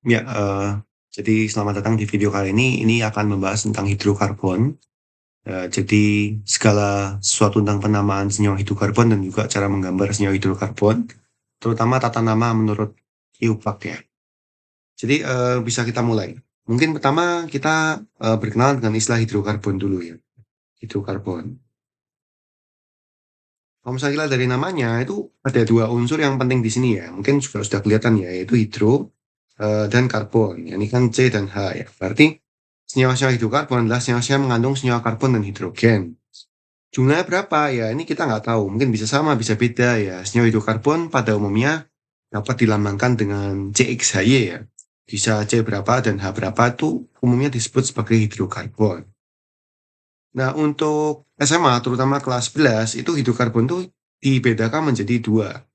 Ya, jadi selamat datang di video kali ini. Ini akan membahas tentang hidrokarbon. Jadi segala sesuatu tentang penamaan senyawa hidrokarbon dan juga cara menggambar senyawa hidrokarbon, terutama tata nama menurut IUPAC ya. Jadi bisa kita mulai. Mungkin pertama kita berkenalan dengan istilah hidrokarbon dulu ya. Hidrokarbon. Kalau misalnya kita dari namanya itu ada dua unsur yang penting di sini ya. Mungkin juga sudah kelihatan ya, yaitu hidro dan karbon. Ini kan C dan H ya. Berarti senyawa-senyawa hidrokarbon adalah senyawa-senyawa mengandung senyawa karbon dan hidrogen. Jumlahnya berapa ya? Ini kita nggak tahu. Mungkin bisa sama, bisa beda ya. Senyawa hidrokarbon pada umumnya dapat dilambangkan dengan CXHY ya. Bisa C berapa dan H berapa itu umumnya disebut sebagai hidrokarbon. Nah, untuk SMA, terutama kelas 11, itu hidrokarbon itu dibedakan menjadi dua.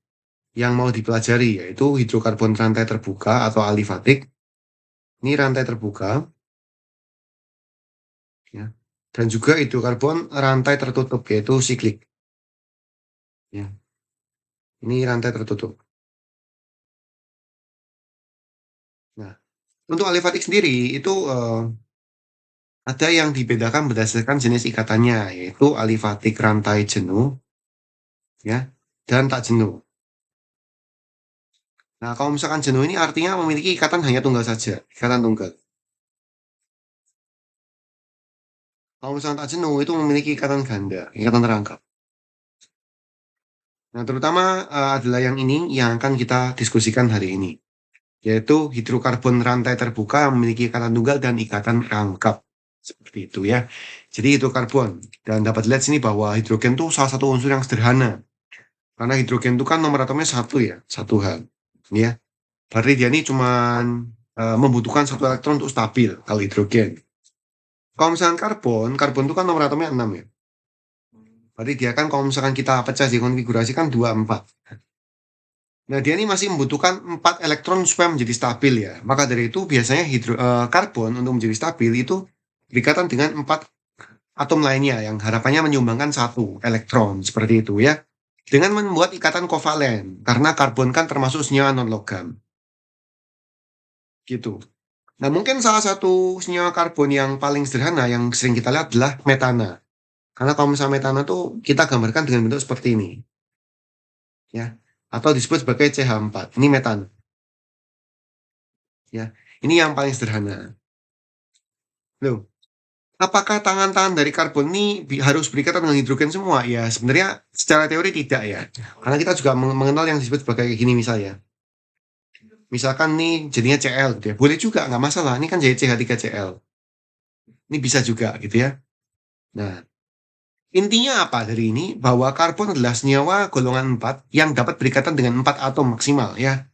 Yang mau dipelajari, yaitu hidrokarbon rantai terbuka atau alifatik. Ini rantai terbuka, ya. Dan juga hidrokarbon rantai tertutup, yaitu siklik. Ya. Ini rantai tertutup. Nah, untuk alifatik sendiri, itu ada yang dibedakan berdasarkan jenis ikatannya, yaitu alifatik rantai jenuh, ya, dan tak jenuh. Nah, kalau misalkan jenuh ini artinya memiliki ikatan hanya tunggal saja, ikatan tunggal. Kalau misalkan tak jenuh itu memiliki ikatan ganda, ikatan rangkap. Nah, terutama adalah yang ini yang akan kita diskusikan hari ini, yaitu hidrokarbon rantai terbuka yang memiliki ikatan tunggal dan ikatan rangkap. Seperti itu ya. Jadi hidrokarbon. Dan dapat dilihat sini bahwa hidrogen itu salah satu unsur yang sederhana. Karena hidrogen itu kan nomor atomnya satu ya, satu hal. Ya. Berarti dia ini cuma membutuhkan satu elektron untuk stabil kalau hidrogen. Kalau misalkan karbon, karbon itu kan nomor atomnya 6 ya. Berarti dia kan kalau misalkan kita pecah di konfigurasi kan 2 4. Nah, dia ini masih membutuhkan 4 elektron supaya menjadi stabil ya. Maka dari itu biasanya karbon untuk menjadi stabil itu berikatan dengan 4 atom lainnya yang harapannya menyumbangkan satu elektron seperti itu ya. Dengan membuat ikatan kovalen karena karbon kan termasuk senyawa non logam gitu. Nah, mungkin salah satu senyawa karbon yang paling sederhana yang sering kita lihat adalah metana. Karena kalau misalnya metana tuh kita gambarkan dengan bentuk seperti ini ya. Atau disebut sebagai CH4. Ini metana ya. Ini yang paling sederhana. Loh, apakah tangan-tangan dari karbon ini harus berikatan dengan hidrogen semua? Ya, sebenarnya secara teori tidak ya. Karena kita juga mengenal yang disebut sebagai gini misalnya. Misalkan nih jadinya Cl gitu ya. Boleh juga, nggak masalah. Ini kan jadi CH3Cl. Ini bisa juga gitu ya. Nah, intinya apa dari ini? Bahwa karbon adalah senyawa golongan 4 yang dapat berikatan dengan 4 atom maksimal ya.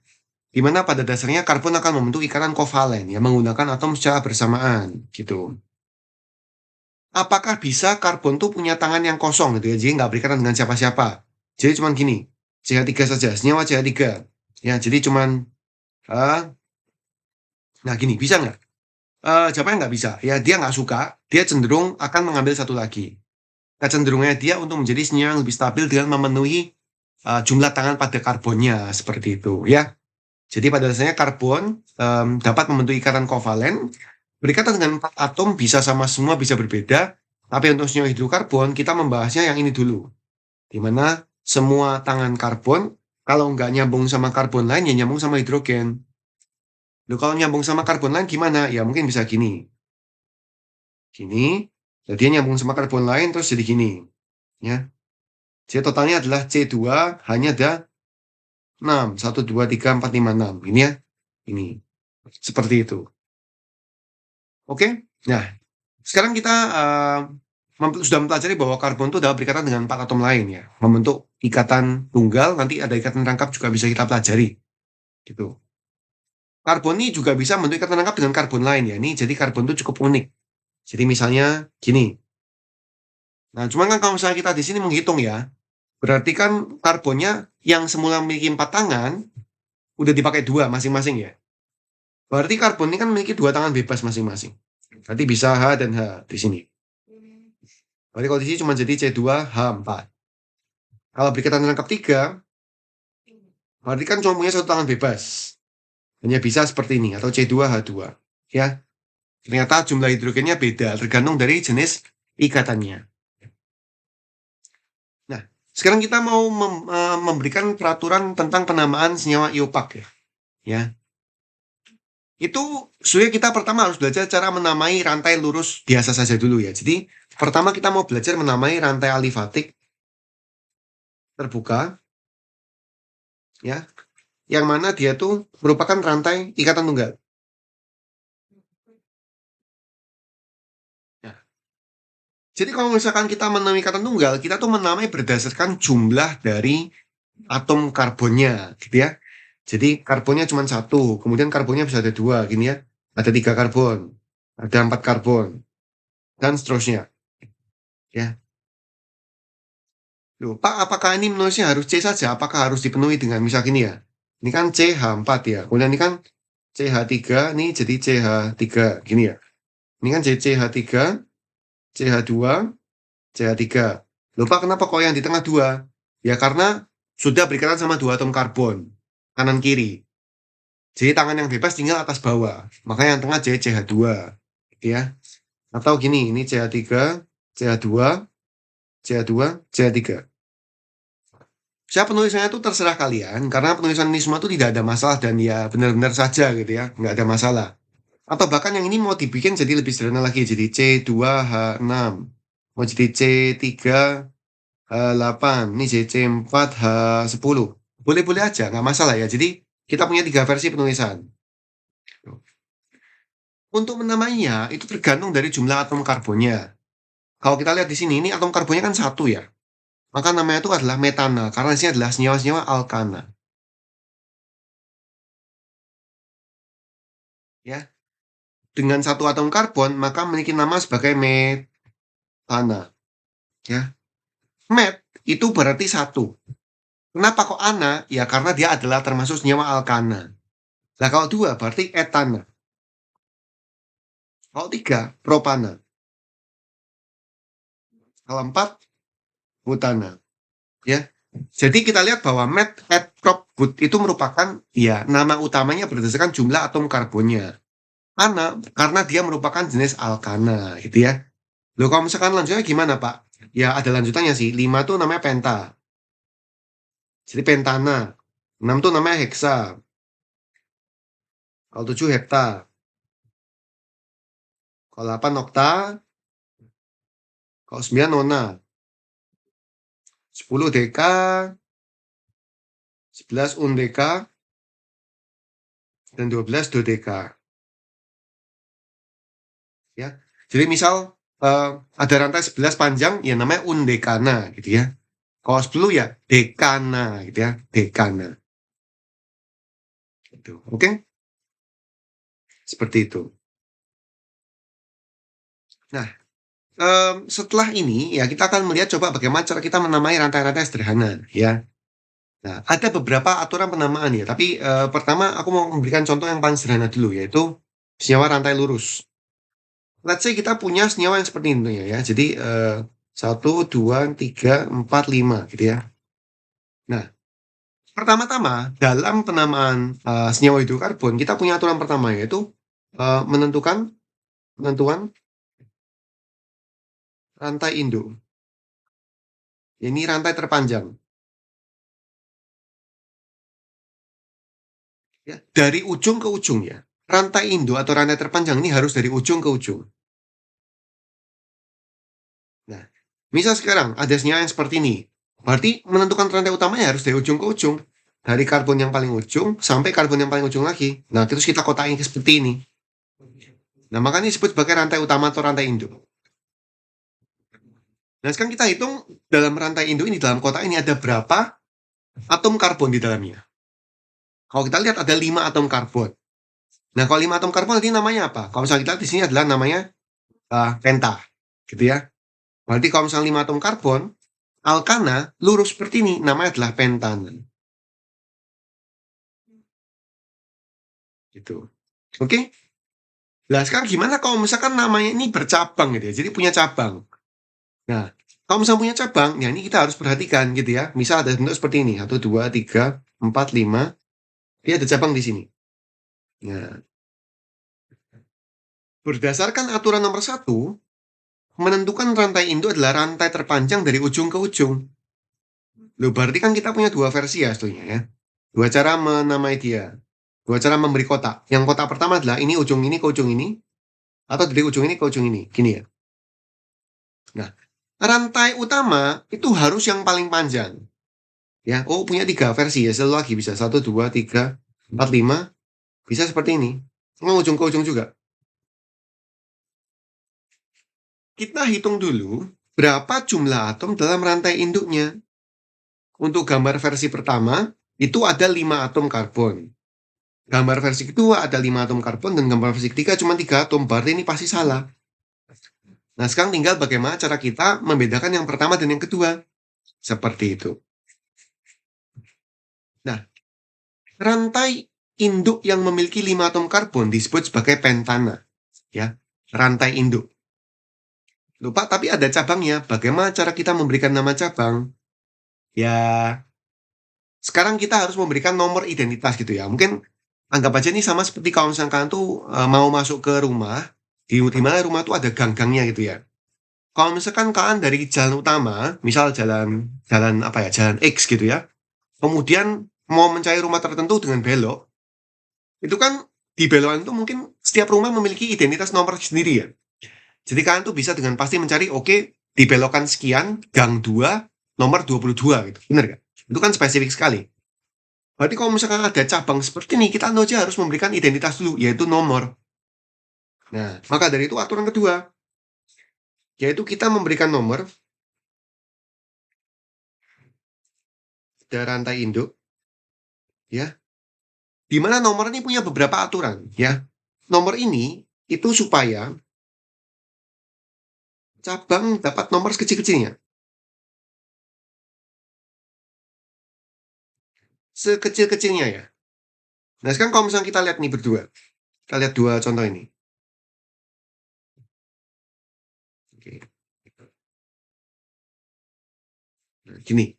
Di mana pada dasarnya karbon akan membentuk ikatan kovalen ya menggunakan atom secara bersamaan gitu. Apakah bisa karbon tuh punya tangan yang kosong gitu ya, jadi nggak berikatan dengan siapa-siapa. Jadi cuman gini, CH3 saja, senyawa CH3. Ya, jadi cuman, eh, nah gini, bisa nggak? Jawabannya nggak bisa. Ya, dia nggak suka, dia cenderung akan mengambil satu lagi. Kecenderungannya dia untuk menjadi senyawa yang lebih stabil dengan memenuhi jumlah tangan pada karbonnya, seperti itu ya. Jadi pada dasarnya karbon dapat membentuk ikatan kovalen, berikatan dengan 4 atom bisa sama semua, bisa berbeda. Tapi untuk senyawa hidrokarbon, kita membahasnya yang ini dulu. Di mana semua tangan karbon, kalau nggak nyambung sama karbon lain, ya nyambung sama hidrogen. Loh, kalau nyambung sama karbon lain gimana? Ya mungkin bisa gini. Gini, jadi dia nyambung sama karbon lain, terus jadi gini. Ya. Jadi totalnya adalah C2, hanya ada 6. 1, 2, 3, 4, 5, 6. Ini ya. Ini. Seperti itu. Oke? Nah, sekarang kita sudah mempelajari bahwa karbon itu dapat berikatan dengan 4 atom lain ya, membentuk ikatan tunggal, nanti ada ikatan rangkap juga bisa kita pelajari, gitu. Karbon ini juga bisa membentuk ikatan rangkap dengan karbon lain ya, ini jadi karbon itu cukup unik. Jadi misalnya gini, nah cuman kan kalau misalnya kita di sini menghitung ya, berarti kan karbonnya yang semula memiliki 4 tangan, udah dipakai 2 masing-masing ya. Berarti karbon ini kan memiliki 2 tangan bebas masing-masing. Berarti bisa H dan H di sini. Berarti kalau di sini cuma jadi C2H4. Kalau berikatan rangkap 3, berarti kan cuma punya satu tangan bebas. hanya bisa seperti ini atau C2H2 ya. Ternyata jumlah hidrogennya beda tergantung dari jenis ikatannya. Nah, sekarang kita mau memberikan peraturan tentang penamaan senyawa iopak ya. Ya. Itu sebenarnya kita pertama harus belajar cara menamai rantai lurus biasa saja dulu ya. Jadi pertama kita mau belajar menamai rantai alifatik terbuka ya, yang mana dia tuh merupakan rantai ikatan tunggal. Ya. Jadi kalau misalkan kita menamai ikatan tunggal, kita tuh menamai berdasarkan jumlah dari atom karbonnya, gitu ya. Jadi karbonnya cuma satu, kemudian karbonnya bisa ada dua, gini ya. Ada 3 karbon, ada 4 karbon, dan seterusnya. Ya. Loh, Pak, apakah ini menulisnya harus C saja? Apakah harus dipenuhi dengan misal gini ya? Ini kan CH4 ya. Kemudian ini kan CH3, ini jadi CH3, gini ya. Ini kan CH3, CH2, CH3. Lupa kenapa kok yang di tengah dua? Ya karena sudah berikatan sama dua atom karbon, kanan kiri. Jadi tangan yang bebas tinggal atas bawah. Makanya yang tengah jadi CH2. Gitu ya. Atau gini, ini CH3, CH2, CH2, CH3. Saya penulisannya itu terserah kalian, karena penulisan ini semua itu tidak ada masalah dan ya benar-benar saja gitu ya, nggak ada masalah. Atau bahkan yang ini mau dibikin jadi lebih sederhana lagi, jadi C2H6, mau jadi C3H8, ini C4H10. Boleh-boleh aja, nggak masalah ya. Jadi kita punya 3 versi penulisan. Untuk menamainya itu tergantung dari jumlah atom karbonnya. Kalau kita lihat di sini, ini atom karbonnya kan satu ya. Maka namanya itu adalah metana, karena di sini adalah senyawa-senyawa alkana. Ya, dengan satu atom karbon, maka memiliki nama sebagai metana. Ya, met itu berarti satu. Kenapa kok ana? Ya karena dia adalah termasuk senyawa alkana. Nah kalau dua berarti etana. Kalau tiga propana. Kalau empat butana. Ya, jadi kita lihat bahwa met et prop but itu merupakan ya nama utamanya berdasarkan jumlah atom karbonnya. Ana karena dia merupakan jenis alkana gitu ya. Loh kalau misalkan lanjutnya gimana Pak? Ya ada lanjutannya sih. 5 tuh namanya penta. Jadi pentana. 6 tuh namanya heksa. Kalau 7 hepta. Kalau 8 okta. Kalau 9 nona. 10 deka. 11 undeka. Dan 12 dodeka. Ya. Jadi misal ada rantai 11 panjang ya namanya undekana gitu ya. Kalau 10 ya dekana gitu ya. Dekana. Gitu. Oke? Seperti itu. Nah, setelah ini ya kita akan melihat coba bagaimana cara kita menamai rantai-rantai sederhana ya. Nah, ada beberapa aturan penamaan ya, tapi pertama aku mau memberikan contoh yang paling sederhana dulu yaitu senyawa rantai lurus. Let's say kita punya senyawa yang seperti ini ya. Jadi 1, 2, 3, 4, 5 gitu ya. Nah, pertama-tama dalam penamaan senyawa hidrokarbon kita punya aturan pertama yaitu menentukan penentuan rantai induk. Ini rantai terpanjang. Ya, dari ujung ke ujung ya. Rantai induk atau rantai terpanjang ini harus dari ujung ke ujung. Nah, misal sekarang ada senyawa yang seperti ini. Berarti menentukan rantai utamanya harus dari ujung ke ujung. Dari karbon yang paling ujung sampai karbon yang paling ujung lagi. Nah, terus kita kotakin seperti ini. Nah, makanya disebut sebagai rantai utama atau rantai induk. Nah, sekarang kita hitung dalam rantai induk ini, dalam kotak ini ada berapa atom karbon di dalamnya. Kalau kita lihat ada 5 atom karbon. Nah, kalau 5 atom karbon nanti namanya apa? Kalau misalnya kita lihat di sini adalah namanya penta. Gitu ya. Berarti kalau misalnya 5 atom karbon, alkana lurus seperti ini, namanya adalah pentana. Gitu. Oke? Nah, sekarang gimana kalau misalkan namanya ini bercabang gitu ya. Jadi punya cabang. Nah, kalau misalnya punya cabang, ya ini kita harus perhatikan gitu ya. Misal ada bentuk seperti ini. 1, 2, 3, 4, 5. Dia ada cabang di sini. Nah, berdasarkan aturan nomor 1, menentukan rantai induk adalah rantai terpanjang dari ujung ke ujung. Loh, berarti kan kita punya dua versi ya sebetulnya ya. Dua cara menamai dia. Dua cara memberi kotak. Yang kotak pertama adalah ini ujung ini ke ujung ini. Atau dari ujung ini ke ujung ini. Gini ya. Nah, rantai utama itu harus yang paling panjang. Ya, oh punya tiga versi ya. Selalu lagi bisa. 1, 2, 3, 4, 5. Bisa seperti ini. Oh, ujung ke ujung juga. Kita hitung dulu berapa jumlah atom dalam rantai induknya. Untuk gambar versi pertama, itu ada 5 atom karbon. Gambar versi kedua ada 5 atom karbon, dan gambar versi ketiga cuma 3 atom. Berarti ini pasti salah. Nah, sekarang tinggal bagaimana cara kita membedakan yang pertama dan yang kedua. Seperti itu. Nah, rantai induk yang memiliki 5 atom karbon disebut sebagai pentana. Ya, rantai induk. Lupa, tapi ada cabangnya. Bagaimana cara kita memberikan nama cabang? Ya, sekarang kita harus memberikan nomor identitas gitu ya. Mungkin anggap aja ini sama seperti kalau misalkan kalian tuh mau masuk ke rumah, di mana rumah tuh ada gang-gangnya gitu ya. Kalau misalkan kalian dari jalan utama, misal jalan jalan apa ya, jalan X gitu ya, kemudian mau mencari rumah tertentu dengan belok, itu kan di belokan itu mungkin setiap rumah memiliki identitas nomor sendiri ya. Jadi kalian tuh bisa dengan pasti mencari, oke, di belokan sekian, gang 2, nomor 22 gitu. Bener gak? Itu kan spesifik sekali. Berarti kalau misalkan ada cabang seperti ini, kita aja harus memberikan identitas dulu, yaitu nomor. Nah, maka dari itu aturan kedua, yaitu kita memberikan nomor dari rantai induk, ya, di mana nomor ini punya beberapa aturan, ya. Nomor ini itu supaya cabang dapat nomor sekecil-kecilnya, sekecil-kecilnya ya. Nah, sekarang kalau misalnya kita lihat nih berdua, kita lihat dua contoh ini. Oke. Nah, gini,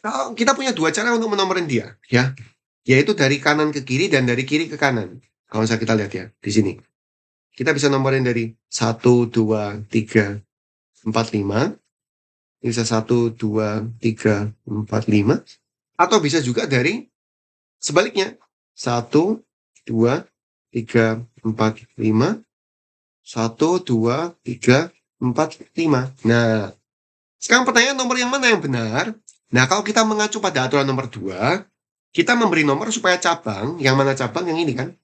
kalau kita punya dua cara untuk menomorin dia, ya, yaitu dari kanan ke kiri dan dari kiri ke kanan. Kalau misalnya kita lihat ya, di sini. Kita bisa nomorin dari 1, 2, 3, 4, 5. Bisa 1, 2, 3, 4, 5. Atau bisa juga dari sebaliknya. 1, 2, 3, 4, 5. 1, 2, 3, 4, 5. Nah, sekarang pertanyaan nomor yang mana yang benar? Nah, kalau kita mengacu pada aturan nomor 2, kita memberi nomor supaya cabang, yang mana cabang yang ini kan,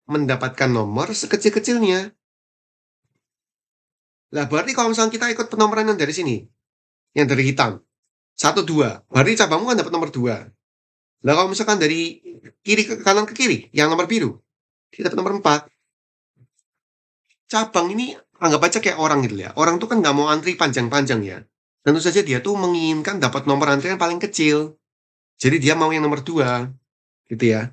mendapatkan nomor sekecil-kecilnya. Nah, berarti kalau misalnya kita ikut penomoran yang dari sini, yang dari hitam, 1, 2, berarti cabangmu kan dapat nomor 2. Nah, kalau misalkan dari kiri ke kanan ke kiri, yang nomor biru, kita dapat nomor 4. Cabang ini anggap aja kayak orang gitu ya. Orang tuh kan nggak mau antri panjang-panjang ya. Tentu saja dia tuh menginginkan dapat nomor antrian paling kecil. Jadi dia mau yang nomor 2, gitu ya.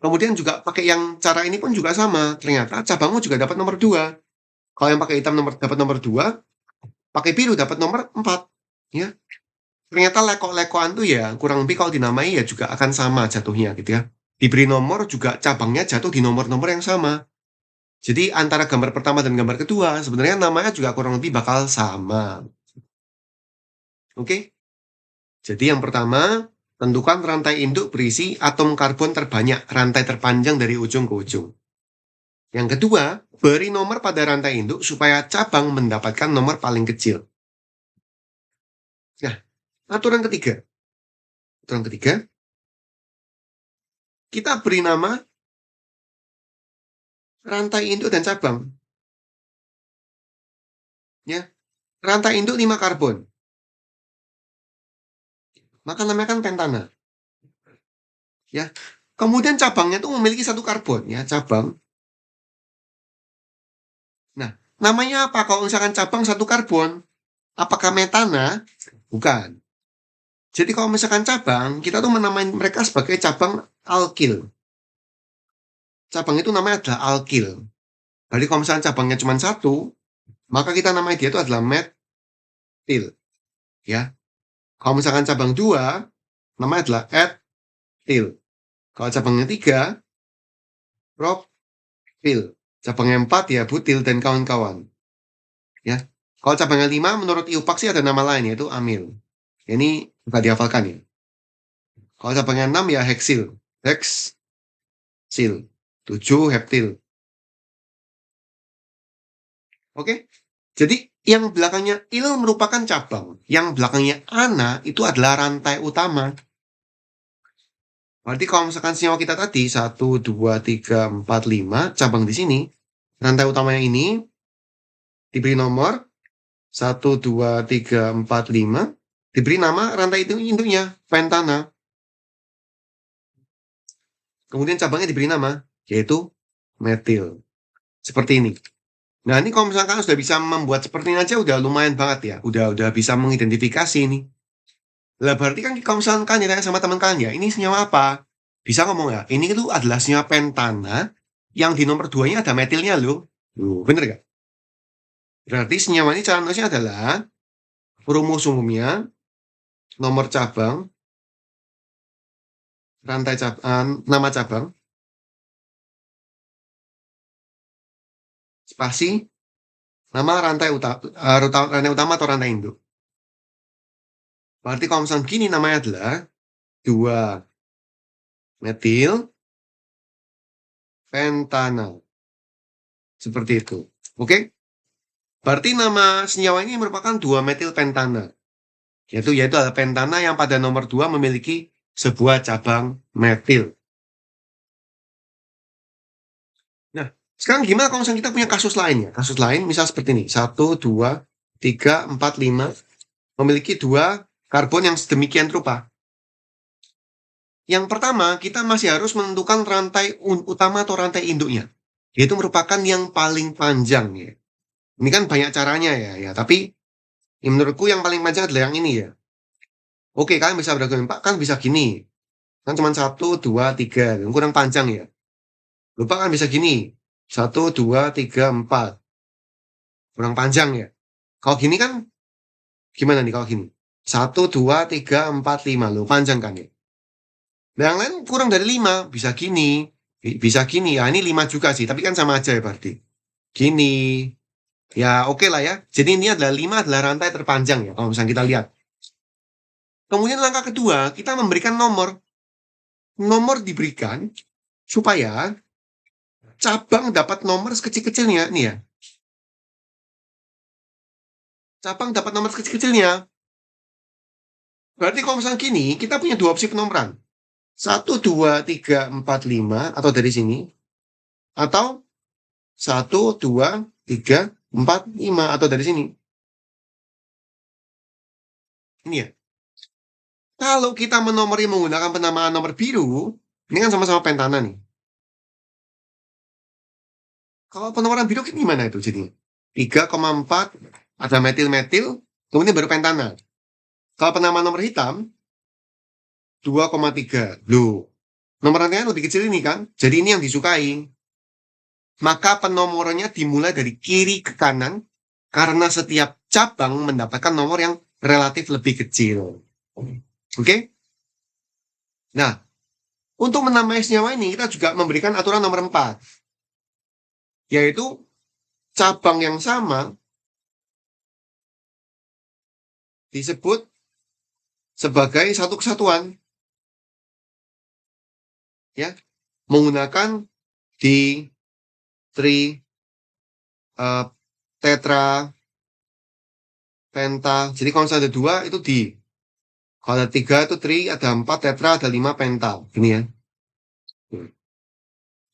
Kemudian juga pakai yang cara ini pun juga sama. Ternyata cabangmu juga dapat nomor 2. Kalau yang pakai hitam dapat nomor 2, pakai biru dapat nomor 4. Ya. Ternyata lekok-lekokan tuh ya kurang lebih kalau dinamai ya juga akan sama jatuhnya gitu ya. Diberi nomor juga cabangnya jatuh di nomor-nomor yang sama. Jadi antara gambar pertama dan gambar kedua sebenarnya namanya juga kurang lebih bakal sama. Oke? Jadi yang pertama, tentukan rantai induk berisi atom karbon terbanyak, rantai terpanjang dari ujung ke ujung. Yang kedua, beri nomor pada rantai induk supaya cabang mendapatkan nomor paling kecil. Nah, aturan ketiga. Aturan ketiga, kita beri nama rantai induk dan cabang. Ya, rantai induk 5 karbon. Maka namanya kan pentana. Ya. Kemudian cabangnya itu memiliki 1 karbon ya, cabang. Nah, namanya apa kalau misalkan cabang 1 karbon? Apakah metana? Bukan. Jadi kalau misalkan cabang, kita tuh menamai mereka sebagai cabang alkil. Cabang itu namanya adalah alkil. Jadi kalau misalkan cabangnya cuma 1, maka kita namai dia itu adalah metil. Ya. Kalau misalkan cabang 2, namanya adalah etil. Kalau cabang yang 3, propil. Cabang yang 4 ya butil dan kawan-kawan. Ya. Kalau cabang yang 5 menurut IUPAC sih ada nama lain yaitu amil. Ini nggak dihafalkan ya. Kalau cabang yang 6 ya heksil. Heksil. 7 heptil. Oke. Jadi yang belakangnya il merupakan cabang. Yang belakangnya ana itu adalah rantai utama. Berarti kalau misalkan senyawa kita tadi 1, 2, 3, 4, 5 cabang di sini. Rantai utamanya ini diberi nomor 1, 2, 3, 4, 5. Diberi nama rantai itu induknya pentana. Kemudian cabangnya diberi nama yaitu metil. Seperti ini. Nah, ini kalau misalkan sudah bisa membuat seperti ini aja udah lumayan banget ya. Udah bisa mengidentifikasi ini. Lah berarti kan kalau misalkan kalian ditanya sama teman kalian ya, ini senyawa apa? Bisa ngomong ya, ini itu adalah senyawa pentana yang di nomor 2-nya ada metilnya loh. Bener gak? Berarti senyawa ini cara nulisnya adalah rumus umumnya, nomor cabang, rantai cabang, nama cabang, spasi, nama rantai utama atau rantai induk. Berarti kalau misalnya gini namanya adalah 2 metil pentana. Seperti itu. Oke? Berarti nama senyawa ini merupakan 2 metil pentana. Yaitu adalah pentana yang pada nomor 2 memiliki sebuah cabang metil. Nah, sekarang gimana kalau misalnya kita punya kasus lain ya? Kasus lain misal seperti ini. 1, 2, 3, 4, 5 memiliki 2 karbon yang sedemikian rupa. Yang pertama, kita masih harus menentukan rantai utama atau rantai induknya. Yaitu merupakan yang paling panjang ya. Ini kan banyak caranya ya. Tapi menurutku yang paling panjang adalah yang ini ya. Oke, kalian bisa berargumen, Pak, kan bisa gini. Kan cuma 1, 2, 3. Kurang panjang ya. Lupa kan bisa gini. 1, 2, 3, 4. Kurang panjang ya. Kalau gini kan, gimana nih kalau gini? 1, 2, 3, 4, 5. Loh, panjang kan ya. Nah, yang lain kurang dari 5. Bisa gini. Bisa gini. Ya, ini 5 juga sih. Tapi kan sama aja ya berarti. Gini. Ya, oke lah ya. Jadi ini adalah 5 adalah rantai terpanjang ya. Kalau misalnya kita lihat. Kemudian langkah kedua, kita memberikan nomor. Nomor diberikan supaya cabang dapat nomor sekecil-kecilnya. Nih ya. Cabang dapat nomor sekecil-kecilnya. Berarti kalau misalnya gini, kita punya 2 opsi penomoran. 1, 2, 3, 4, 5. Atau dari sini. Atau 1, 2, 3, 4, 5. Atau dari sini. Ini ya. Kalau kita menomori menggunakan penamaan nomor biru, ini kan sama-sama pentana nih. Kalau penomoran biru gimana itu jadinya? 3,4 ada metil-metil, kemudian baru pentana. Kalau penamaan nomor hitam 2,3. Loh, nomor rantai lebih kecil ini kan? Jadi ini yang disukai. Maka penomorannya dimulai dari kiri ke kanan karena setiap cabang mendapatkan nomor yang relatif lebih kecil. Oke? Nah, untuk menamai senyawa ini kita juga memberikan aturan nomor 4. Yaitu cabang yang sama disebut sebagai satu kesatuan. Ya, menggunakan di tetra, penta. Jadi kalau misalnya ada 2 itu di. Kalau ada 3 itu tri, ada 4 tetra, ada 5 penta. Gini ya.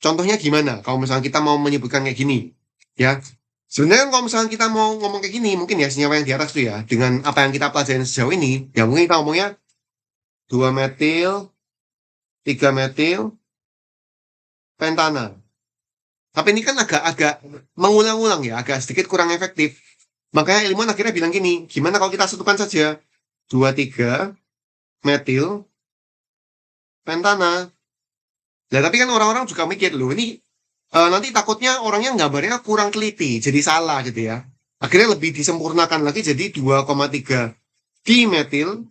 Contohnya gimana? Kalau misalnya kita mau menyebutkan kayak gini. Ya, sebenarnya kalau misalnya kita mau ngomong kayak gini, mungkin ya senyawa yang di atas tuh ya, dengan apa yang kita pelajari sejauh ini, ya mungkin kita ngomongnya 2 metil, 3 metil, pentana. Tapi ini kan agak mengulang-ulang ya, agak sedikit kurang efektif. Makanya ilmuwan akhirnya bilang gini, gimana kalau kita satukan saja 2, 3 metil, pentana. Nah, tapi kan orang-orang juga mikir loh, ini nanti takutnya orangnya gambarnya kurang teliti, jadi salah gitu ya. Akhirnya lebih disempurnakan lagi jadi 2,3 dimetil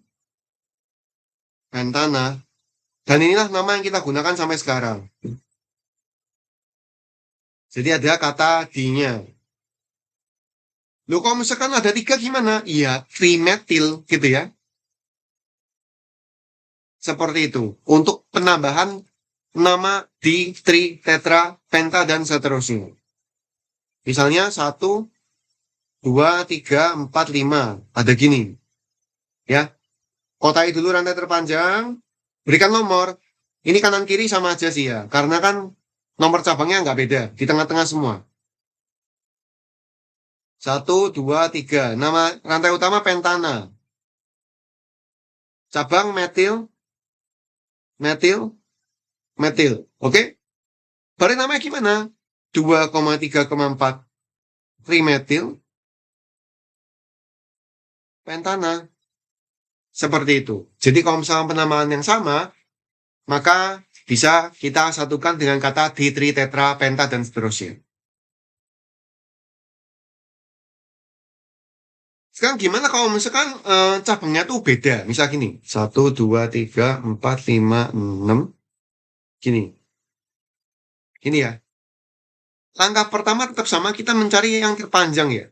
pentana. Dan inilah nama yang kita gunakan sampai sekarang. Jadi ada kata D-nya. Loh, kalau misalkan ada 3 gimana? Iya, trimetil gitu ya. Seperti itu. Untuk penambahan nama di tri, tetra, penta, dan seterusnya. Misalnya 1, 2, 3, 4, 5. Ada gini. Ya, kotai dulu rantai terpanjang, berikan nomor. Ini kanan kiri sama aja sih ya. Karena kan nomor cabangnya nggak beda. Di tengah-tengah semua. 1, 2, 3. Nama rantai utama pentana. Cabang metil, metil, metil. Oke? Berarti namanya gimana? 2,3,4 trimetil pentana. Seperti itu. Jadi kalau misalnya penamaan yang sama, maka bisa kita satukan dengan kata ditri, tetra, penta, dan seterusnya. Sekarang gimana kalau misalkan cabangnya tuh beda? Misal gini, 1, 2, 3, 4, 5, 6. Gini, gini ya. Langkah pertama tetap sama, kita mencari yang terpanjang ya.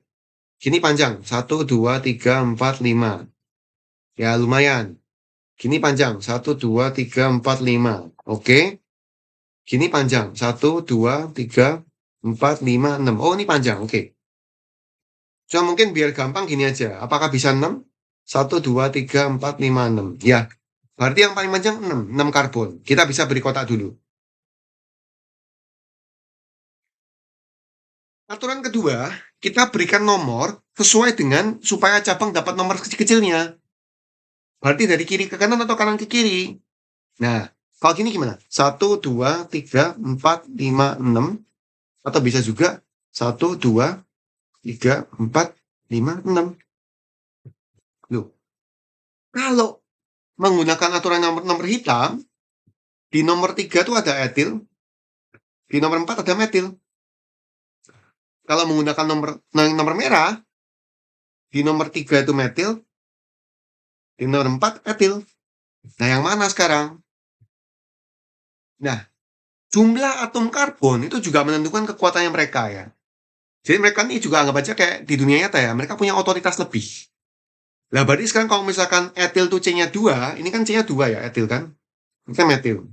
Gini panjang, 1, 2, 3, 4, 5. Ya lumayan. Gini panjang, 1, 2, 3, 4, 5. Oke. Gini panjang, 1, 2, 3, 4, 5, 6. Oh ini panjang, oke. Cuma mungkin biar gampang gini aja. Apakah bisa 6? 1, 2, 3, 4, 5, 6. Ya, berarti yang paling panjang 6. 6 karbon. Kita bisa beri kotak dulu. Aturan kedua, kita berikan nomor sesuai dengan supaya cabang dapat nomor kecil-kecilnya. Berarti dari kiri ke kanan atau kanan ke kiri. Nah, kalau gini gimana? 1, 2, 3, 4, 5, 6. Atau bisa juga 1, 2, 3, 4, 5, 6. Loh, kalau menggunakan aturan nomor hitam, di nomor 3 itu ada etil, di nomor 4 ada metil. Kalau menggunakan nomor merah, di nomor 3 itu metil, di nomor 4 etil. Nah, yang mana sekarang? Nah, jumlah atom karbon itu juga menentukan kekuatannya mereka ya. Jadi mereka ini juga anggap aja kayak di dunia nyata ya, mereka punya otoritas lebih. Nah, berarti sekarang kalau misalkan etil tuh C-nya 2, ini kan C-nya 2 ya, etil kan? Ini kan metil.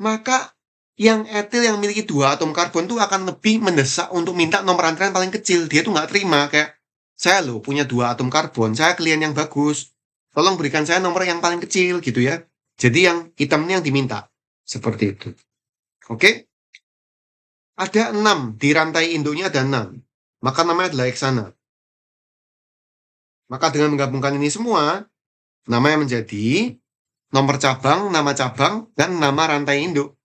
Maka yang etil yang memiliki 2 atom karbon tuh akan lebih mendesak untuk minta nomor antrean paling kecil. Dia tuh nggak terima kayak, saya loh punya 2 atom karbon, saya klien yang bagus. Tolong berikan saya nomor yang paling kecil gitu ya. Jadi yang hitamnya yang diminta. Seperti itu. Oke? Ada 6. Di rantai induknya ada 6. Maka namanya adalah heksana. Maka dengan menggabungkan ini semua, namanya menjadi nomor cabang, nama cabang, dan nama rantai induk.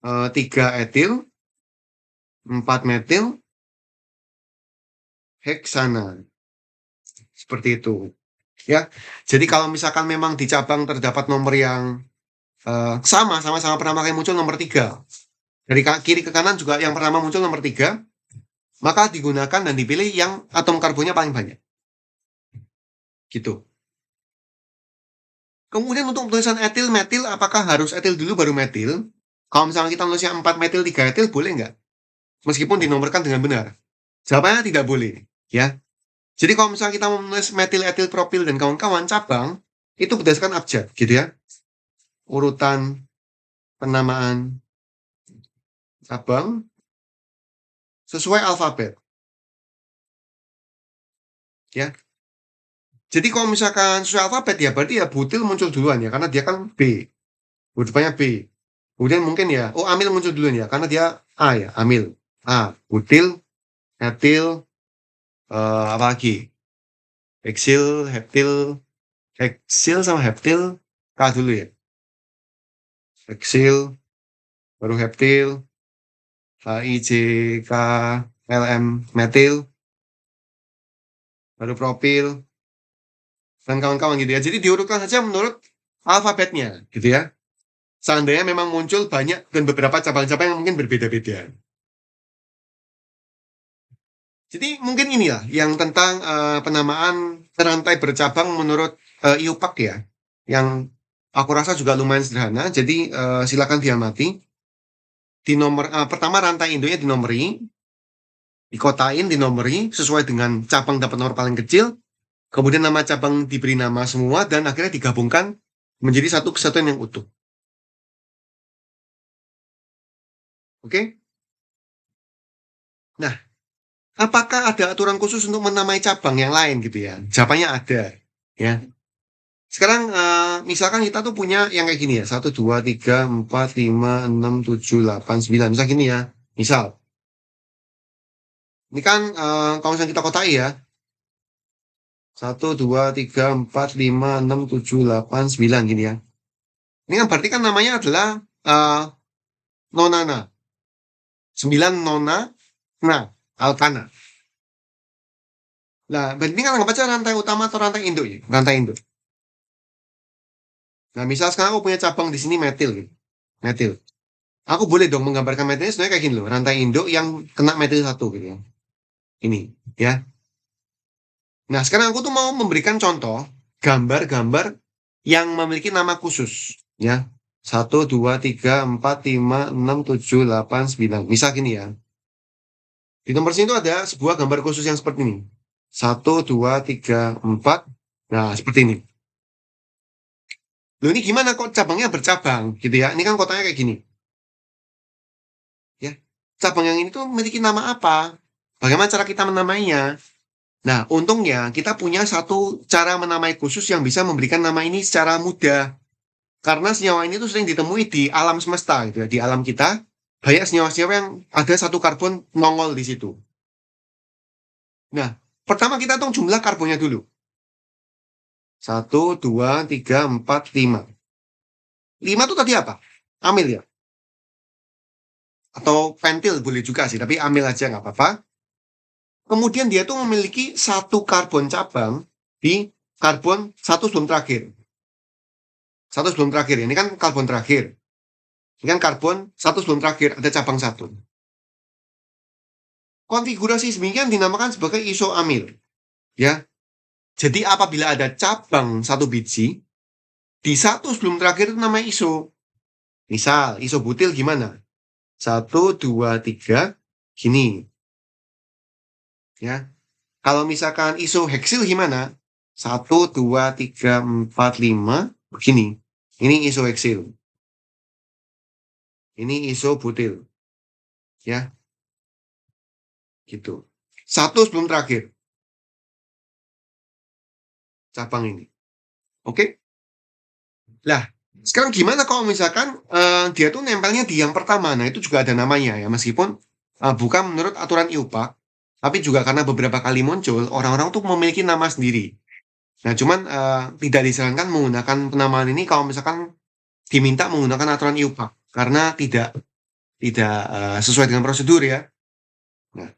3 etil, 4 metil, heksana. Seperti itu. Ya. Jadi kalau misalkan memang di cabang terdapat nomor yang sama-sama pertama kali muncul nomor 3. Dari kiri ke kanan juga yang pertama muncul nomor 3, maka digunakan dan dipilih yang atom karbonnya paling banyak. Gitu. Kemudian untuk tulisan etil, metil, apakah harus etil dulu baru metil? Kalau misalnya kita nulisnya 4 metil, 3 etil, boleh nggak? Meskipun dinomorkan dengan benar. Jawabannya tidak boleh. Ya. Jadi kalau misalnya kita menulis metil, etil, propil, dan kawan-kawan cabang, itu berdasarkan abjad, gitu ya. Urutan penamaan cabang sesuai alfabet. Ya. Jadi kalau misalkan sesuai alfabet ya berarti ya butil muncul duluan ya karena dia kan B. Depannya B. Kemudian mungkin ya, oh amil muncul duluan ya karena dia A ya, amil. A, butil, etil, apa lagi? Heksil, heptil, heksil sama heptil K dulu ya. Heksil, baru heptil, HIJK, LM, metil, baru propil, dan kawan-kawan gitu ya. Jadi diurutkan saja menurut alfabetnya gitu ya. Seandainya memang muncul banyak dan beberapa cabang-cabang yang mungkin berbeda-beda. Jadi mungkin inilah yang tentang penamaan rantai bercabang menurut IUPAC ya. Yang Aku rasa juga lumayan sederhana, jadi silakan diamati. Di nomor pertama rantai induknya dinomori, dikotain, dinomori sesuai dengan cabang dapat nomor paling kecil, kemudian nama cabang diberi nama semua dan akhirnya digabungkan menjadi satu kesatuan yang utuh. Oke? Nah, apakah ada aturan khusus untuk menamai cabang yang lain gitu ya? Jawabannya ada, ya. Sekarang misalkan kita tuh punya yang kayak gini ya, 1, 2, 3, 4, 5, 6, 7, 8, 9. Misal gini ya. Misal, ini kan kalau misalnya kita kotai ya, 1, 2, 3, 4, 5, 6, 7, 8, 9 gini ya. Ini kan berarti kan namanya adalah nonana. 9 nona, nah, alkana. Nah, berarti ini kan anggap aja rantai utama atau rantai induk ya, rantai induk. Nah, misal sekarang aku punya cabang di sini metil gitu. Metil. Aku boleh dong menggambarkan metilnya sebenarnya kayak gini loh, rantai induk yang kena metil satu gitu ya. Ini, ya. Nah, sekarang aku tuh mau memberikan contoh gambar-gambar yang memiliki nama khusus, ya. 1, 2, 3, 4, 5, 6, 7, 8, 9. Misal gini ya. Di nomor sini tuh ada sebuah gambar khusus yang seperti ini. 1, 2, 3, 4. Nah, seperti ini. Loh ini gimana kok cabangnya bercabang gitu ya? Ini kan kotanya kayak gini. Ya. Cabang yang ini tuh memiliki nama apa? Bagaimana cara kita menamainya? Nah, untungnya kita punya satu cara menamai khusus yang bisa memberikan nama ini secara mudah. Karena senyawa ini tuh sering ditemui di alam semesta gitu ya. Di alam kita banyak senyawa-senyawa yang ada satu karbon nongol di situ. Nah, pertama kita hitung jumlah karbonnya dulu. 1, 2, 3, 4, 5. 5 itu tadi apa? Amil ya? Atau pentil boleh juga sih, tapi amil aja nggak apa-apa. Kemudian dia tuh memiliki satu karbon cabang di karbon satu sebelum terakhir. Satu sebelum terakhir, ini kan karbon terakhir. Ini kan karbon satu sebelum terakhir, ada cabang satu. Konfigurasi demikian dinamakan sebagai isoamil. Ya, jadi apabila ada cabang satu biji, di satu sebelum terakhir itu namanya iso. Misal, iso butil gimana? 1, 2, 3, gini. Ya, kalau misalkan iso heksil gimana? 1, 2, 3, 4, 5, begini. Ini iso heksil. Ini iso butil. Ya, gitu. Satu sebelum terakhir, cabang ini. Oke? Lah, sekarang gimana kalau misalkan dia tuh nempelnya di yang pertama? Nah, itu juga ada namanya ya, meskipun bukan menurut aturan IUPAC, tapi juga karena beberapa kali muncul, orang-orang tuh memiliki nama sendiri. Nah, cuman tidak disarankan menggunakan penamaan ini kalau misalkan diminta menggunakan aturan IUPAC, karena tidak sesuai dengan prosedur ya. Nah,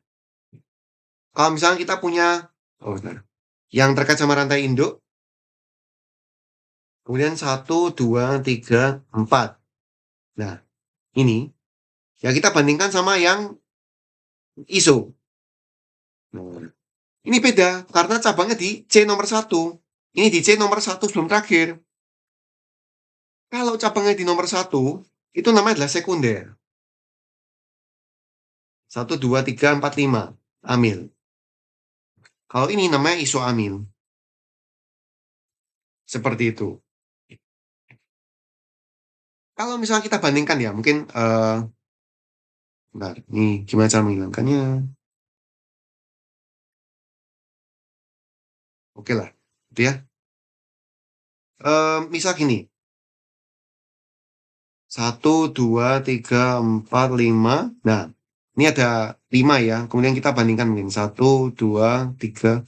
kalau misalnya kita punya, oh, nah, yang terkait sama rantai induk, kemudian 1, 2, 3, 4. Nah, ini ya kita bandingkan sama yang ISO. Nah, ini beda karena cabangnya di C nomor 1. Ini di C nomor 1 sebelum terakhir. Kalau cabangnya di nomor 1, itu namanya adalah sekunder. 1, 2, 3, 4, 5. Amil. Kalau ini namanya isoamil. Seperti itu. Kalau misalnya kita bandingkan ya, mungkin bentar, ini gimana cara menghilangkannya? Oke lah, gitu ya. Misal gini, 1, 2, 3, 4, 5. Nah, ini ada 5 ya. Kemudian kita bandingkan mungkin 1, 2, 3,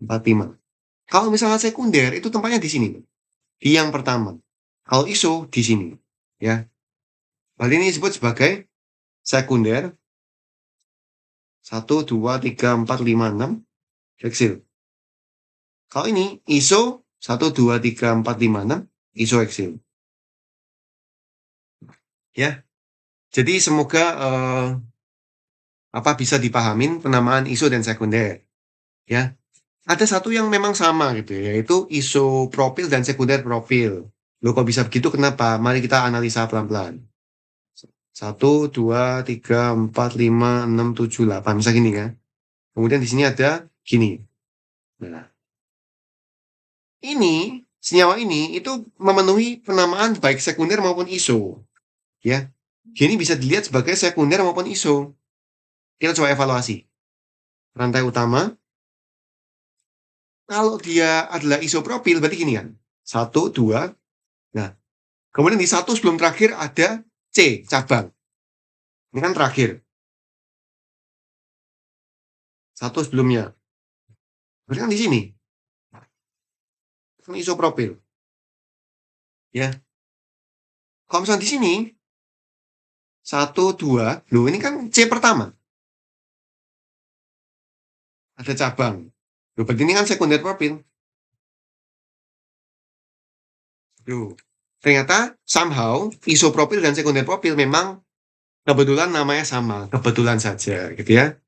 4, 5. Kalau misalnya sekunder, itu tempatnya di sini. Di yang pertama. Kalau ISO, di sini. Ya. Hal ini disebut sebagai sekunder. 1, 2, 3, 4, 5, 6. Heksil. Kalau ini ISO 1, 2, 3, 4, 5, 6. ISO heksil. Ya. Jadi semoga apa bisa dipahamin penamaan ISO dan sekunder. Ya. Ada satu yang memang sama gitu ya, yaitu ISO profil dan sekunder profil. Loh kok bisa begitu? Kenapa? Mari kita analisa pelan-pelan. 1, 2, 3, 4, 5, 6, 7, 8. Bisa gini kan? Kemudian di sini ada gini. Nah, ini senyawa ini itu memenuhi penamaan baik sekunder maupun iso. Ya, gini bisa dilihat sebagai sekunder maupun iso. Kita coba evaluasi. Rantai utama, kalau dia adalah isopropil, berarti gini kan? 1, 2. Nah, kemudian di satu sebelum terakhir ada C, cabang. Ini kan terakhir. Satu sebelumnya. Berarti kan di sini. Kan isopropil. Ya. Kalau misalnya di sini, 1, 2. Loh, ini kan C pertama. Ada cabang. Loh, berarti ini kan sekunder propil. Loh, ternyata somehow isopropil dan sekunder propil memang kebetulan namanya sama. Kebetulan saja, gitu ya.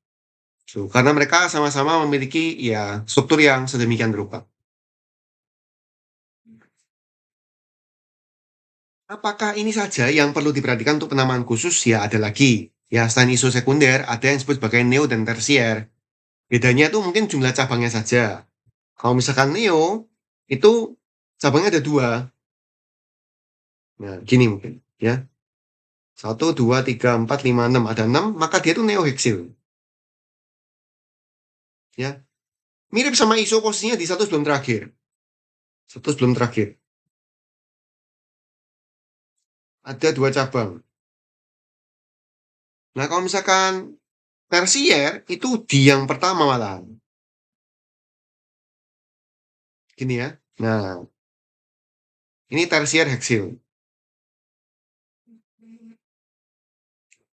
So, karena mereka sama-sama memiliki ya struktur yang sedemikian rupa. Apakah ini saja yang perlu diperhatikan untuk penamaan khusus? Ya, ada lagi. Ya, selain iso sekunder, ada yang disebut sebagai neo dan tersier. Bedanya itu mungkin jumlah cabangnya saja. Kalau misalkan neo, itu cabangnya ada 2. Nah, gini mungkin. Ya, 1, 2, 3, 4, 5, 6. Ada 6, maka dia itu neoheksil. Ya, mirip sama iso posisinya di satu sebelum terakhir. Satu sebelum terakhir. Ada 2 cabang. Nah, kalau misalkan tersier, itu di yang pertama malah. Gini ya. Nah, ini tersier heksil.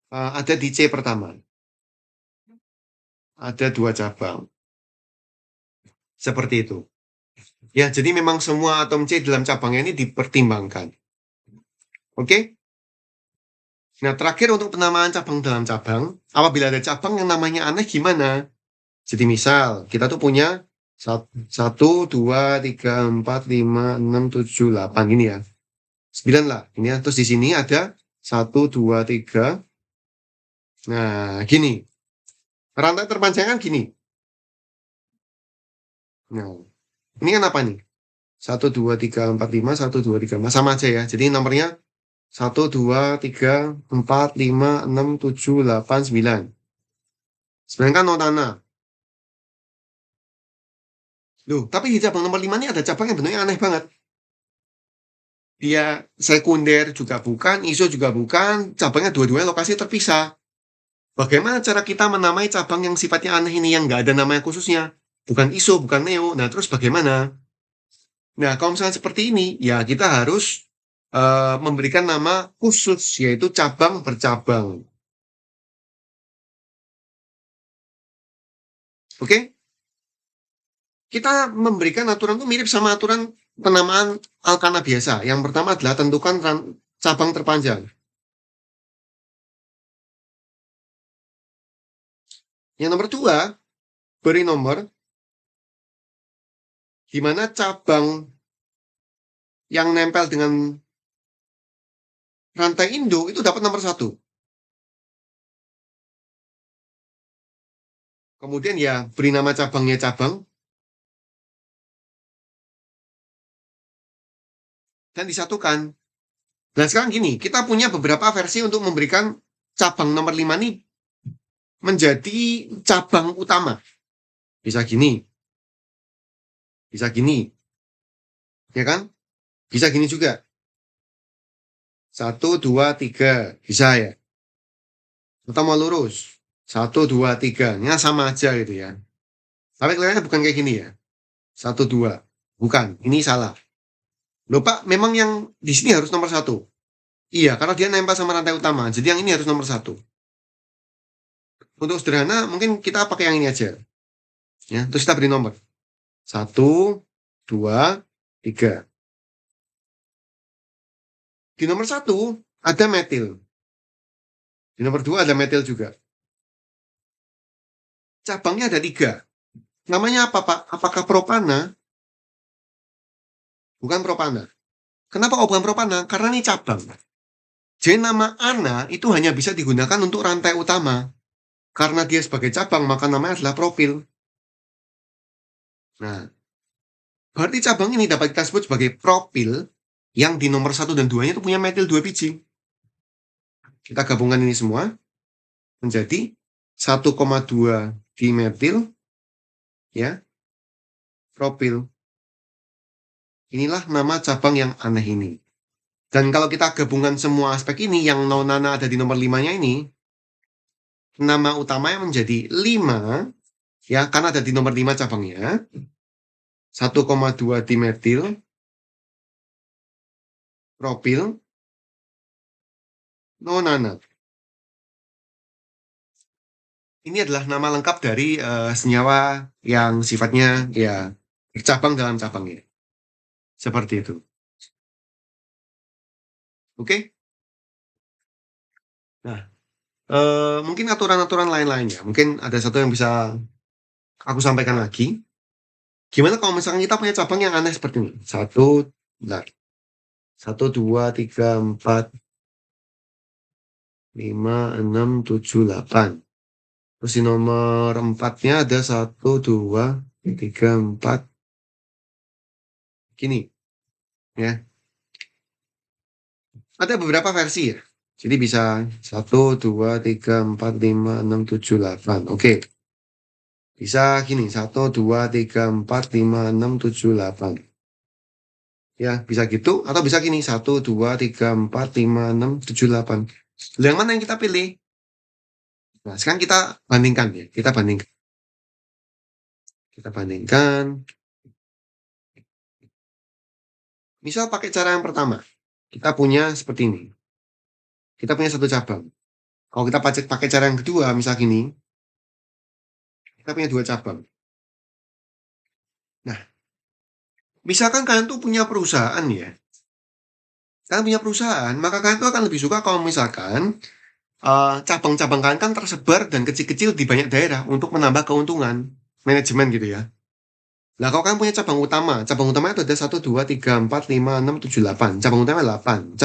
Ada di C pertama. Ada 2 cabang. Seperti itu. Ya, jadi memang semua atom C dalam cabangnya ini dipertimbangkan. Oke? Nah, terakhir untuk penamaan cabang dalam cabang, apabila ada cabang yang namanya aneh gimana? Jadi misal, kita tuh punya 1, 2, 3, 4, 5, 6, 7, 8 gini ya. 9 lah. Ini ya. Terus di sini ada 1, 2, 3. Nah, gini. Rantai terpanjang kan gini. Nah, ini kan apa nih? 1, 2, 3, 4, 5, 1, 2, 3, 4. Sama aja ya. Jadi nomornya 1, 2, 3, 4, 5, 6, 7, 8, 9. Sebenarnya kan non tanah. Loh, tapi di cabang nomor 5 ini ada cabang yang bentuknya aneh banget. Dia sekunder juga bukan, iso juga bukan, cabangnya dua-duanya lokasi terpisah. Bagaimana cara kita menamai cabang yang sifatnya aneh ini yang nggak ada namanya khususnya? Bukan iso, bukan neo. Nah, terus bagaimana? Nah, kalau misalnya seperti ini, ya kita harus memberikan nama khusus, yaitu cabang bercabang. Oke? Kita memberikan aturan itu mirip sama aturan penamaan alkana biasa. Yang pertama adalah tentukan cabang terpanjang. Yang nomor 2, beri nomor di mana cabang yang nempel dengan rantai Indo itu dapat nomor 1. Kemudian ya beri nama cabangnya cabang. Dan disatukan. Nah sekarang gini, kita punya beberapa versi untuk memberikan cabang nomor 5 ini menjadi cabang utama. Bisa gini. Bisa gini. Ya kan? Bisa gini juga. 1, 2, 3. Bisa ya. Atau mau lurus. 1, 2, 3. Ini sama aja gitu ya. Tapi kelihatannya bukan kayak gini ya. 1, 2. Bukan. Ini salah. Loh Pak, memang yang di sini harus nomor 1. Iya, karena dia nempel sama rantai utama. Jadi yang ini harus nomor 1. Untuk sederhana, mungkin kita pakai yang ini aja. Ya, terus kita beri nomor. 1, 2, 3. Di nomor 1 ada metil. Di nomor 2 ada metil juga. Cabangnya ada 3. Namanya apa Pak? Apakah propana? Bukan propana. Kenapa kok bukan propana? Karena ini cabang. Jadi nama ana itu hanya bisa digunakan untuk rantai utama. Karena dia sebagai cabang, maka namanya adalah propil. Nah, berarti cabang ini dapat kita sebut sebagai propil yang di nomor 1 dan 2-nya itu punya metil 2 biji. Kita gabungkan ini semua menjadi 1,2 dimetil ya, propil. Inilah nama cabang yang aneh ini. Dan kalau kita gabungkan semua aspek ini, yang nona ada di nomor 5-nya ini, nama utamanya menjadi 5, ya, karena ada di nomor 5 cabangnya, 1,2 dimetil, propil, nonana. Ini adalah nama lengkap dari senyawa yang sifatnya ya bercabang dalam cabangnya. Seperti itu. Oke? Nah, mungkin aturan-aturan lain-lainnya. Mungkin ada satu yang bisa aku sampaikan lagi. Gimana kalau misalkan kita punya cabang yang aneh seperti ini? Bentar. 1, 2, 3, 4, 5, 6, 7, 8. Terus di nomor 4-nya ada 1, 2, 3, 4. Gini, ya. Ada beberapa versi ya. Jadi bisa 1, 2, 3, 4, 5, 6, 7, 8. Oke. Bisa gini, 1, 2, 3, 4, 5, 6, 7, 8. Ya, bisa gitu. Atau bisa gini, 1, 2, 3, 4, 5, 6, 7, 8. Yang mana yang kita pilih? Nah, sekarang kita bandingkan ya. Kita bandingkan. Kita bandingkan. Misal pakai cara yang pertama. Kita punya seperti ini. Kita punya satu cabang. Kalau kita pakai cara yang kedua, misal gini. Kita punya 2 cabang. Nah, misalkan kalian tuh punya perusahaan ya. Kalian punya perusahaan, maka kalian tuh akan lebih suka kalau misalkan cabang-cabang kalian kan tersebar dan kecil-kecil di banyak daerah untuk menambah keuntungan manajemen gitu ya. Nah, kalau kalian punya cabang utama itu ada 1, 2, 3, 4, 5, 6, 7, 8. Cabang utama 8.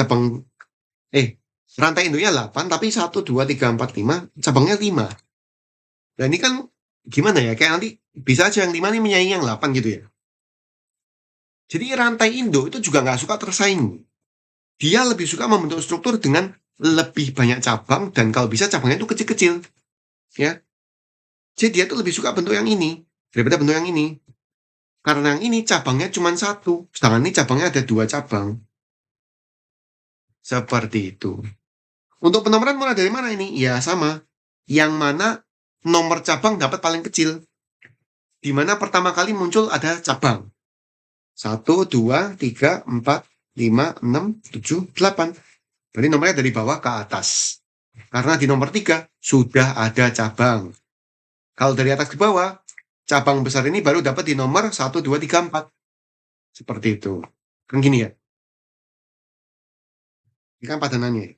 Rantai induknya 8, tapi 1, 2, 3, 4, 5, cabangnya 5. Dan ini kan gimana ya, kayak nanti bisa aja yang 5 ini menyaingi yang 8 gitu ya. Jadi rantai induk itu juga nggak suka tersaingi. Dia lebih suka membentuk struktur dengan lebih banyak cabang dan kalau bisa cabangnya itu kecil-kecil. Ya. Jadi dia tuh lebih suka bentuk yang ini daripada bentuk yang ini. Karena yang ini cabangnya cuma 1, sedangkan ini cabangnya ada 2 cabang. Seperti itu. Untuk penomoran mulai dari mana ini? Ya sama. Yang mana nomor cabang dapat paling kecil. Di mana pertama kali muncul ada cabang. 1, 2, 3, 4, 5, 6, 7, 8. Berarti nomornya dari bawah ke atas. Karena di nomor 3 sudah ada cabang. Kalau dari atas ke bawah, cabang besar ini baru dapat di nomor 1, 2, 3, 4. Seperti itu. Kan gini ya. Ini kan padanannya.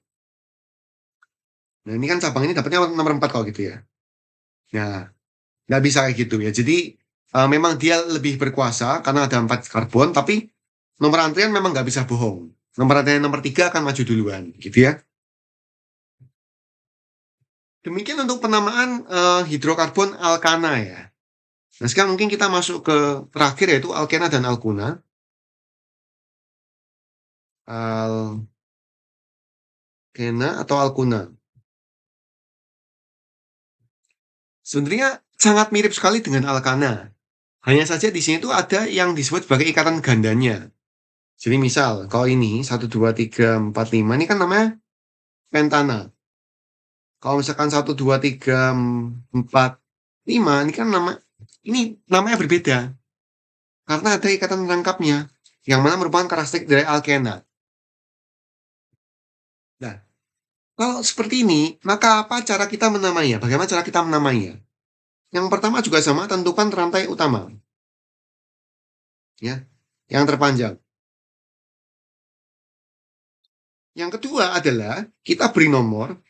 Nah, ini kan cabang ini dapatnya nomor 4 kalau gitu ya. Nah, nggak bisa kayak gitu ya. Jadi, memang dia lebih berkuasa karena ada 4 karbon, tapi nomor antrian memang nggak bisa bohong. Nomor antrian nomor 3 akan maju duluan, gitu ya. Demikian untuk penamaan hidrokarbon alkana ya. Nah, sekarang mungkin kita masuk ke terakhir yaitu alkena dan alkuna. Alkena atau alkuna. Sebenarnya sangat mirip sekali dengan alkana. Hanya saja di sini tuh ada yang disebut sebagai ikatan gandanya. Jadi misal, kalau ini 1, 2, 3, 4, 5 ini kan namanya pentana. Kalau misalkan 1, 2, 3, 4, 5 ini kan ini namanya berbeda. Karena ada ikatan rangkapnya yang mana merupakan karakteristik dari alkena. Nah, kalau seperti ini, maka apa cara kita menamainya? Bagaimana cara kita menamainya? Yang pertama juga sama, tentukan rantai utama. Ya, yang terpanjang. Yang kedua adalah kita beri nomor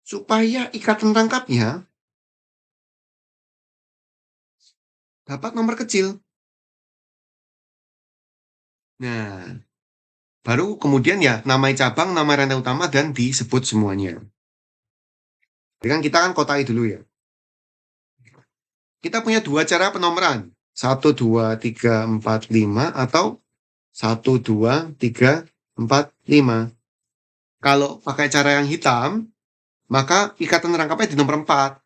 supaya ikatan rangkapnya dapat nomor kecil. Nah, baru kemudian ya namai cabang, nama rantai utama, dan disebut semuanya. Jadi kan kita kan kotai dulu ya. Kita punya dua cara penomoran. 1, 2, 3, 4, 5 atau 1, 2, 3, 4, 5. Kalau pakai cara yang hitam, maka ikatan rangkapnya di nomor 4.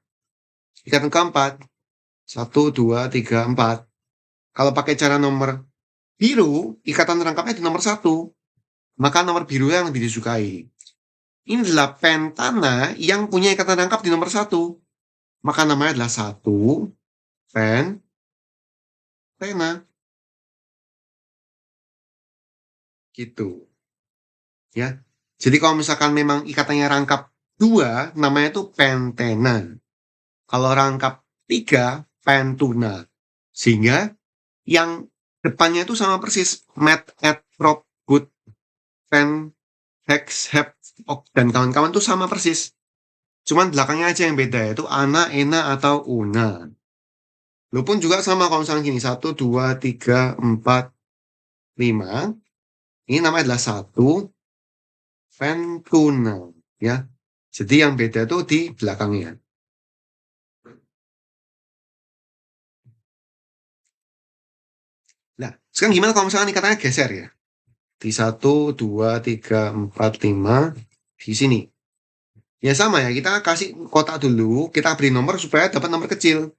Ikatan keempat. 1, 2, 3, 4. Kalau pakai cara nomor biru, ikatan rangkapnya di nomor 1. Maka nomor biru yang lebih disukai. Ini adalah pentana yang punya ikatan rangkap di nomor 1. Maka namanya adalah 1 pentena. Gitu. Ya. Jadi kalau misalkan memang ikatannya rangkap 2, namanya itu pentena. Kalau rangkap 3, pentuna. Sehingga yang depannya itu sama persis. Mat, et, prop, good, pen, hex, hep, ok, dan kawan-kawan itu sama persis. Cuman belakangnya aja yang beda, yaitu ana, ena, atau una. Lu pun juga sama kalau misalnya gini. 1, 2, 3, 4, 5. Ini namanya adalah 1 pentuna. Ya. Jadi yang beda itu di belakangnya. Nah, sekarang gimana kalau misalnya katanya geser ya? Di 1, 2, 3, 4, 5. Di sini. Ya sama ya, kita kasih kotak dulu, kita beri nomor supaya dapat nomor kecil.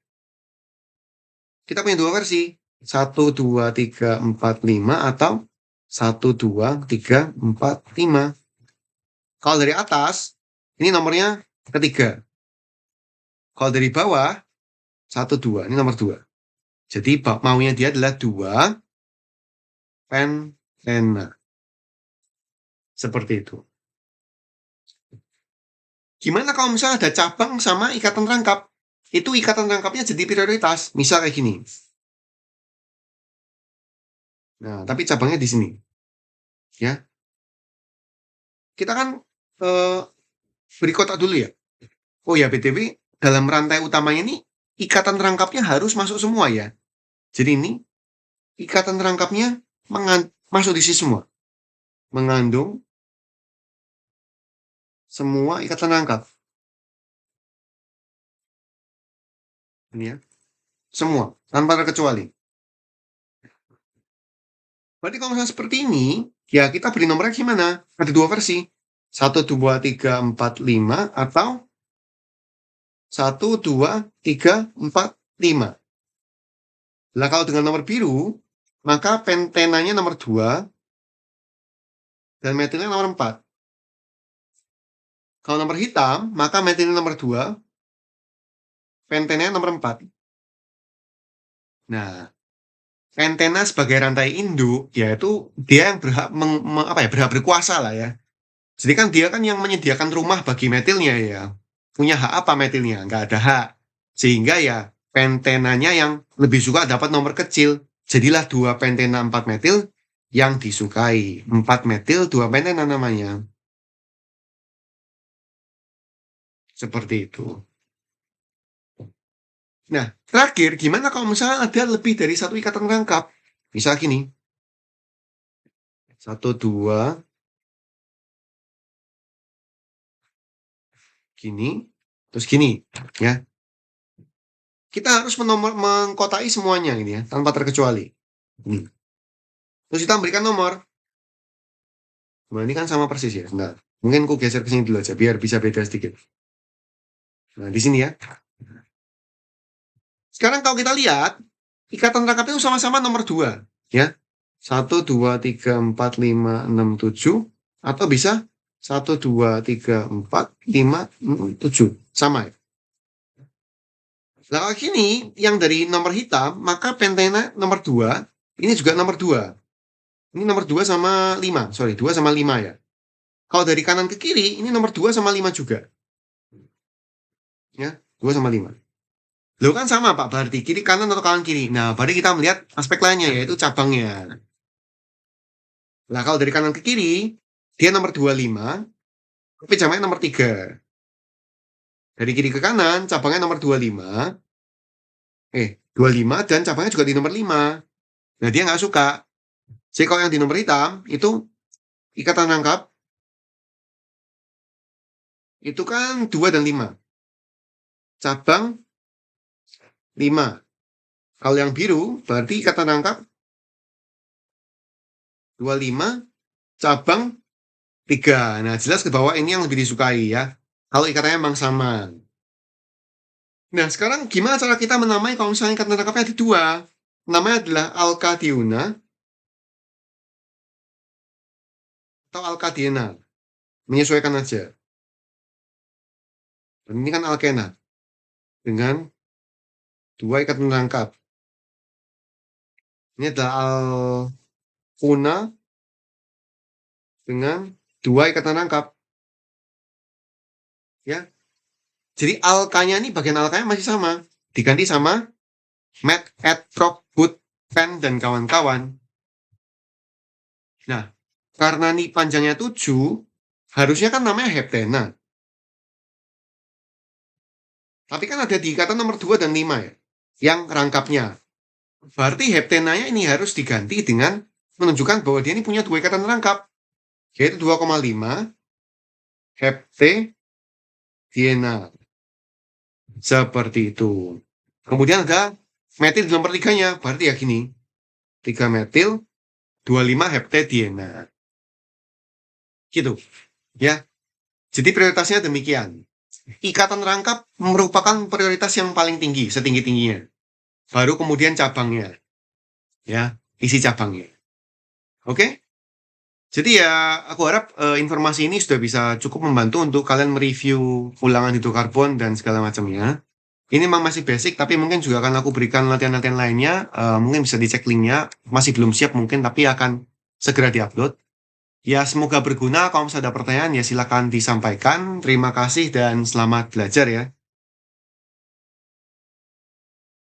Kita punya dua versi. 1, 2, 3, 4, 5 atau 1, 2, 3, 4, 5. Kalau dari atas, ini nomornya ketiga. Kalau dari bawah, 1, 2. Ini nomor 2. Jadi maunya dia adalah 2 pentena. Seperti itu. Gimana kalau misalnya ada cabang sama ikatan rangkap? Itu ikatan rangkapnya jadi prioritas. Misal kayak gini. Nah, tapi cabangnya di sini. Ya, kita kan eh, beri kotak dulu ya. Oh ya, BTW, dalam rantai utamanya ini, ikatan rangkapnya harus masuk semua ya. Jadi ini, ikatan rangkapnya masuk di sini semua. Mengandung semua ikatan rangkap. Ini ya, semua, tanpa terkecuali. Berarti kalau misalnya seperti ini, ya kita beri nomornya gimana? Ada dua versi. 1, 2, 3, 4, 5 atau 1, 2, 3, 4, 5. Nah, kalau dengan nomor biru, maka pentenanya nomor 2 dan metilnya nomor 4. Kalau nomor hitam, maka metilnya nomor 2, pentenanya nomor 4. Nah, pentena sebagai rantai induk, yaitu dia yang berhak berhak berkuasa lah ya. Jadi kan dia kan yang menyediakan rumah bagi metilnya ya. Punya hak apa metilnya? Nggak ada hak. Sehingga ya pentenanya yang lebih suka dapat nomor kecil. Jadilah 2 pentena 4 metil yang disukai. 4 metil 2 pentena namanya. Seperti itu. Nah, terakhir gimana kalau misalnya ada lebih dari satu ikatan rangkap? Misal gini. 1, 2, gini, terus gini. Ya, kita harus mengkotai semuanya ini ya, tanpa terkecuali. Ini. Terus kita berikan nomor. Nah, ini kan sama persis ya. Nah, mungkin aku geser ke sini dulu aja, biar bisa beda sedikit. Nah, di sini ya. Sekarang kalau kita lihat, ikatan rangkap itu sama-sama nomor 2. Ya. 1, 2, 3, 4, 5, 6, 7. Atau bisa 1, 2, 3, 4, 5, 6, 7. Sama ya. Nah, kalau gini, yang dari nomor hitam, maka pentena nomor 2, ini juga nomor 2. Ini nomor 2 sama 5. Sorry, 2 sama 5 ya. Kalau dari kanan ke kiri, ini nomor 2 sama 5 juga. Ya, 2 sama 5. Loh kan sama Pak, berarti kiri kanan atau kanan kiri. Nah, berarti kita melihat aspek lainnya, yaitu cabangnya. Nah, kalau dari kanan ke kiri, dia nomor 25, tapi cabangnya nomor 3. Dari kiri ke kanan, cabangnya nomor 25. 25 dan cabangnya juga di nomor 5. Nah, dia nggak suka. Jadi kalau yang di nomor hitam itu ikatan rangkap itu kan 2 dan 5. Cabang 5. Kalau yang biru berarti ikatan rangkap 25, cabang 3. Nah, jelas ke bawah ini yang lebih disukai ya. Kalau ikatannya memang sama. Nah, sekarang gimana cara kita menamai kalau misalnya ikatan rangkapnya ada 2? Namanya adalah alkadiona atau alkadena. Menyesuaikan aja. Dan ini kan alkena dengan 2 ikatan rangkap. Ini adalah alkuna dengan 2 ikatan rangkap. Ya. Jadi alkanya ini bagian alkanya masih sama. Diganti sama met, et, prop, but, pen, dan kawan-kawan. Nah, karena ini panjangnya 7, harusnya kan namanya heptena. Tapi kan ada di ikatan nomor 2 dan 5 ya, yang rangkapnya. Berarti heptenanya ini harus diganti dengan menunjukkan bahwa dia ini punya 2 ikatan rangkap, yaitu 2,5 heptadiena. Seperti itu. Kemudian ada metil di nomor 3-nya, berarti ya gini. 3 metil, 25 heptadiena. Gitu. Ya. Jadi prioritasnya demikian. Ikatan rangkap merupakan prioritas yang paling tinggi, setinggi-tingginya. Baru kemudian cabangnya. Ya, isi cabangnya. Oke? Jadi ya, aku harap informasi ini sudah bisa cukup membantu untuk kalian mereview ulangan hidrokarbon dan segala macamnya. Ini memang masih basic, tapi mungkin juga akan aku berikan latihan-latihan lainnya. Mungkin bisa dicek linknya. Masih belum siap mungkin, tapi akan segera diupload. Ya, semoga berguna. Kalau misalnya ada pertanyaan, ya silakan disampaikan. Terima kasih dan selamat belajar ya.